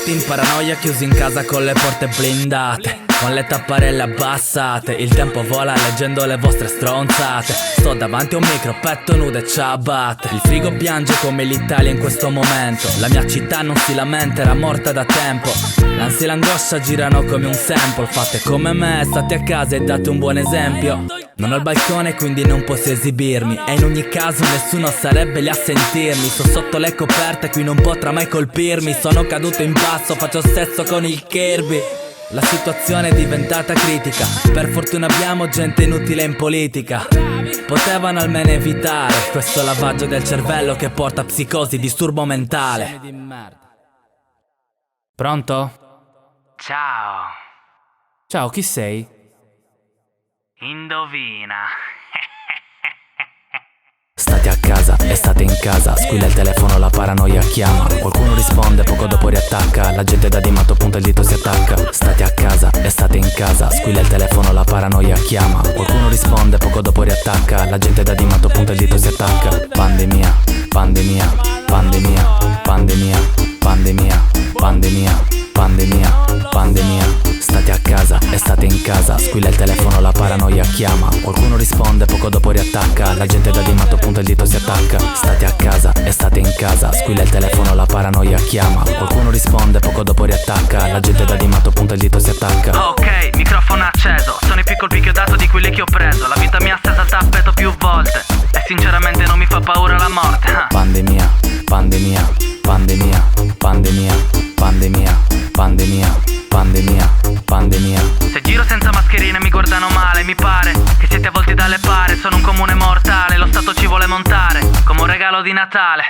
tutti in paranoia, chiusi in casa con le porte blindate, con le tapparelle abbassate. Il tempo vola leggendo le vostre stronzate. Sto davanti a un micro, petto nudo e ciabatte. Il frigo piange come l'Italia in questo momento. La mia città non si lamenta, era morta da tempo. L'ansia e l'angoscia girano come un sample. Fate come me, state a casa e date un buon esempio. Non ho il balcone quindi non posso esibirmi, e in ogni caso nessuno sarebbe lì a sentirmi. Sto sotto le coperte, qui non potrà mai colpirmi. Sono caduto in basso, faccio sesso con il Kirby. La situazione è diventata critica, per fortuna abbiamo gente inutile in politica. Potevano almeno evitare questo lavaggio del cervello che porta a psicosi, disturbo mentale. Pronto? Ciao, Ciao, chi sei? indovina. State a casa, e state in casa, squilla il telefono, la paranoia chiama. Qualcuno risponde, poco dopo riattacca. La gente da dimatto punta il dito, si attacca. State a casa, e state in casa, squilla il telefono, la paranoia chiama. Qualcuno risponde, poco dopo riattacca. La gente da dimatto punta il dito, si attacca. Pandemia, pandemia, pandemia, pandemia, pandemia, pandemia, pandemia, pandemia. State a casa, e state in casa, squilla il telefono, la paranoia chiama. Qualcuno risponde, poco dopo riattacca. La gente da dimatto punta il dito, si attacca. State a casa, e state in casa, squilla il telefono, la paranoia chiama. Qualcuno risponde, poco dopo riattacca. La gente da dimatto punta il dito, si attacca. Ok, microfono acceso. Sono i più colpi che ho dato di quelli che ho preso. La vita mia è stata al tappeto più volte, e sinceramente non mi fa paura la morte. Pandemia, pandemia, pandemia, pandemia, pandemia, pandemia, pandemia, pandemia. Se giro senza mascherina mi guardano male. Mi pare che siete avvolti dalle pare. Sono un comune mortale, lo Stato ci vuole montare come un regalo di Natale.